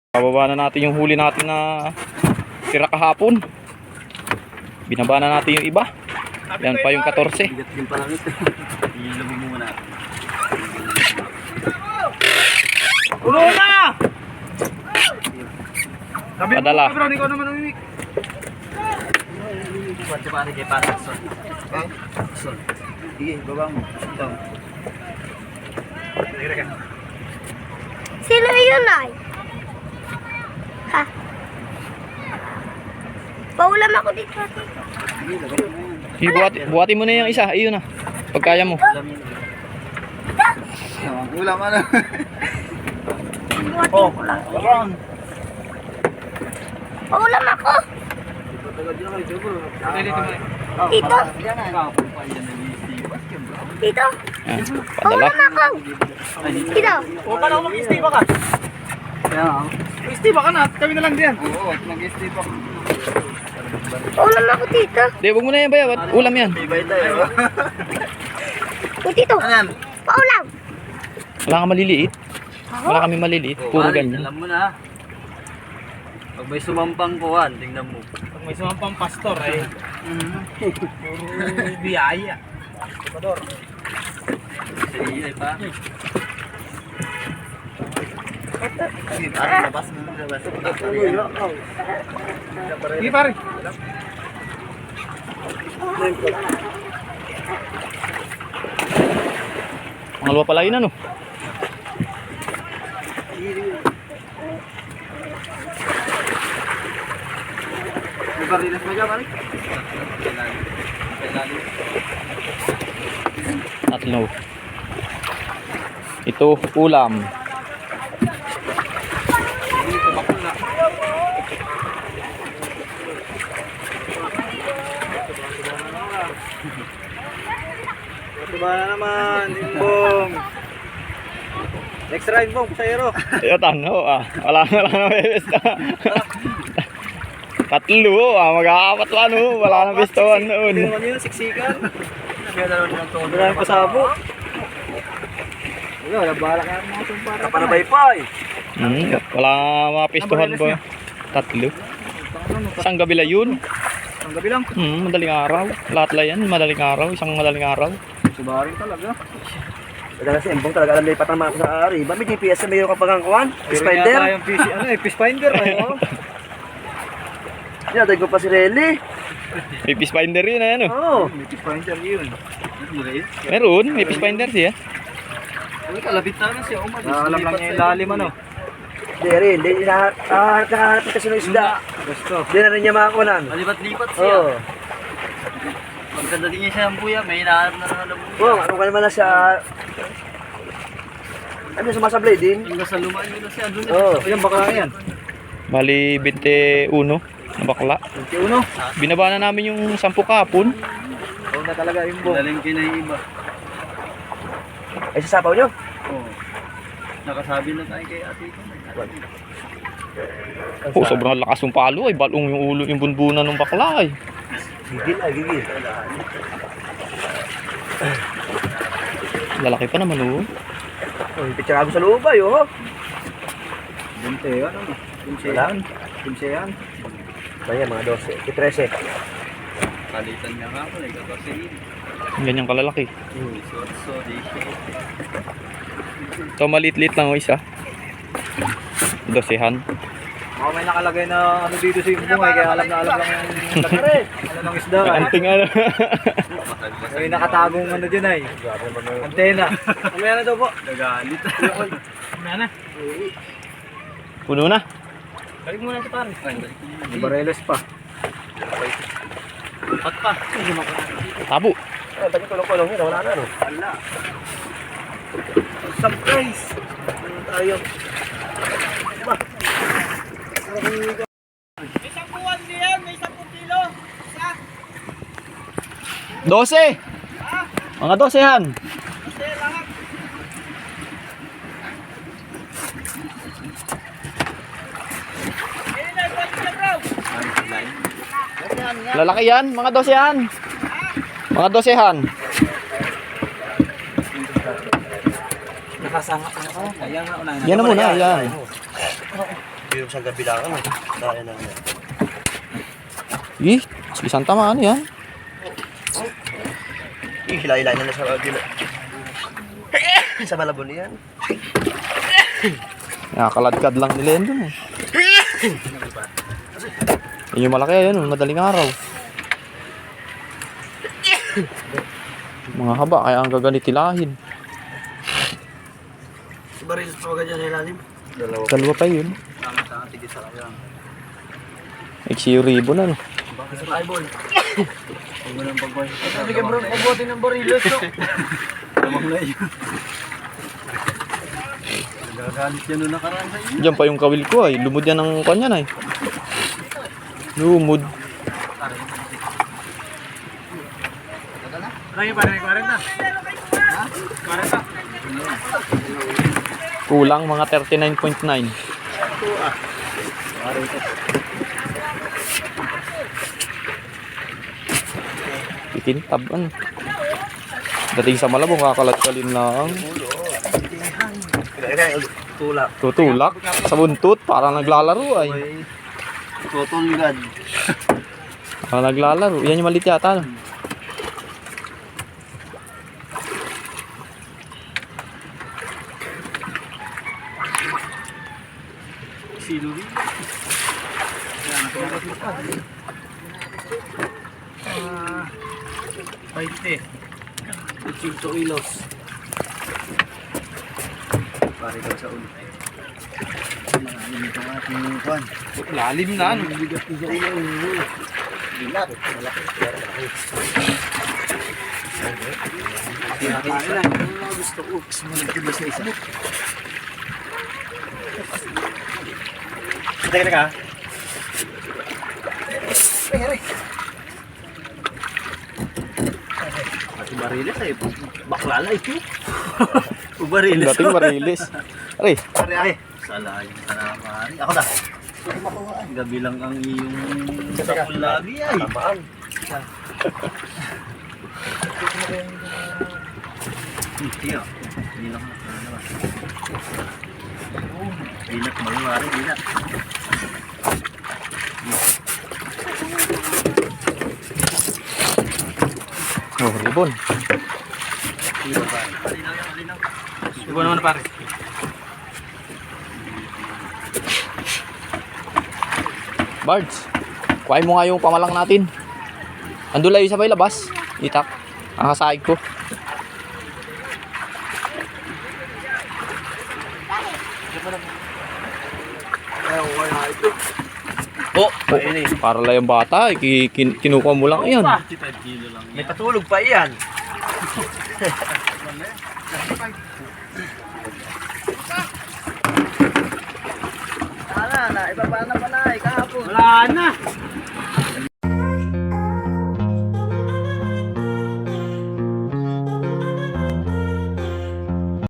Bababa na natin yung huli natin na tira kahapon. Binaba na natin yung iba. Yan pa yung 14. Bigat din pa lang ito. Ilabi muna natin. Ulo na! Sabi mo, Padala. bro, ikaw naman umimik. Buat sa pare kay Patterson. Patterson. Sige, baba mo. Ito. Sino yun ay? Ha? Paulam ako dito. Sige, lagay mo yan. Sige, buhatin mo na yung isa. Ayun na. Pagkaya mo. Ulam ano? Buhatin ko lang. Bang. Paulam ako. Dito. Dito. Yan. Padala. Paulam ako. Dito. O, kala ko mag-stay ba ka? Yan. Stay ba ka na? Kami na lang diyan. Oo, nag-stay pa. Paulam ako dito. Di, huwag mo na yan bayawat. Ulam yan. Bye tayo. O, dito. Anan? Paulam. Wala kang maliliit. Wala kami maliliit. Puro ganyan. Alam mo na. Pag may sumampang kuhan, tingnan mo. Pag may sumampang pastor eh. Puro biyaya. Salvador. Sige, pa. Sige, pare, labas mo. Labas mo. Sige pare. Pangalawa pala yun ano. May barilas mo dyan, pare? Tatlo. Ito, ulam. Diba na naman, Imbong. Next ride, Bong, sa hero. Ito, tano wala na besta. Tatlo, mag-aapat pa no. Wala na bestohan noon. Hindi naman yun, siksikan. Marami pasabo. Wala, bahala ka mga sumpara. Kapanabay pa eh. Wala mga pistohan po. Tatlo. Isang gabi lang yun. Ang gabi lang. Madaling araw. Lahat lang yan, madaling araw. Isang madaling araw. Subarin talaga. Talaga si Embong talaga alam lipat ng mga sa ari. Ba may GPS na mayroon kapag ang kuhan? Spider? Yung PC, fish finder eh. Yan, dahil ko pa si Relly. May fish finder yun ano. Oo. May fish finder yun. Meron, may fish finder siya. Uy, kalabit namin siya. Alam lang niya yung lalim ano. Hindi rin, hindi hinahanap kasi ng isda. Gusto. Hindi na rin niya makakunan. Malipat-lipat Oo. Pagkadating niya siya ng buya, may hinahanap na naman ng buya. Oo, ano ka naman na siya. Ano sumasablay din? Hanggang sa lumaan yun na siya. Doon Oo. Yan, baka yan. Bali 21 na bakla. 21. Binaba na namin yung 10 kahapon. Oo na talaga yung bong. Daling kinaiba. Ay, sasapaw nyo? Oo. Nakasabi na tayo kay ate ko. Oh, sobrang lakas ng palo ay balong yung ulo yung bunbunan ng bakla ay. Gigil ay, gigil. Lalaki pa naman oh. Oh, picture ako sa loob ay, oh. Bunte, ano? Bunte Wala. yan. Bunte yan. Kaya mga 12, 13. Palitan niya nga ako, kasi Ganyan kalalaki. so, Ito maliit-liit lang oh, isa. Dosehan. Baka may nakalagay na ano dito sa ibong ay kaya alam na alam lang yung lagay. Ano ng isda ay. Anting ano. May nakatagong ano dyan ay. Antena. Mamaya na daw po. Nagalit. Mamaya na. Puno na. Balik muna ito pare. May bareles pa. At pa. Tabo. Ay, bakit tulong-tulong yun? Wala na, no? Wala. Surprise. Ano tayo? Isang buwan niyan, may 10 kilo. Isa. 12. Mga 12han. Kasi lahat. Lalaki yan, mga 12han. Mga 12han. Nakasanga ako. Ayan na unahin. Yan na muna, yan. Biro sa gabi lang ano. Dahil na yan. Isang tamaan yan. Hilay-hilay na sa gila. Sa malabon yan. Nakaladkad lang nila yan dun eh. Yun yung malaki yan, madaling araw. Mga haba, kaya ang gaganitilahin. Baril pa agad yan sa ilalim. Dalawa pa yun. Tama-tama, tigil sa kaya. Exio ribbon ano. Bakit sa eyeball? Huwag mo nang pagboy. Sabi ka bro, pabuti ng barilos no? Tamang na yun. Nagagalit yan nung nakaraan sa inyo. Diyan pa yung kawil ko ay. Lumod yan ng kanyan ay. Lumod. Lagi pa rin, 40 na. Ha? 40. Kulang mga 39.9. Ikintab ano. Dating sa Malabong kakalat-kalin lang. Tulak. Tutulak sa buntot parang naglalaro ay. Tutulgad. Parang naglalaro. Yan yung malit yata. No? Silo rin. Yan, nakalakas pa. 20. 5 kilos. Pare daw sa ulo. Malalim ito ang ating kwan. Lalim na ano. Bigat ko sa ulo. Bilat. Malaki. Pinakain lang. Ano gusto ko? Sumunod ko ba sa isa? Teka. Mati barilis ay bakla na ito. Barilis. Dating marilis. Aray. Ay. Salahin ka na mari. Ako na. Gabi lang ang iyong sakulabi ay. Tamaan. Tiyo. Hindi lang ako naman. Binak mo yung mari. Binak. Oh, ribbon. Ibo naman pare. Bards. Kuhain mo nga yung pamalang natin. Andun lang yung sabay labas. Itak. Ang kasaig ko. Oh, ini. Para lang yung bata. Kinukuha mo lang. Ayan. 55 kilo lang. May patulog pa iyan. Wala na, ibaba na pa na kahapon. Wala na.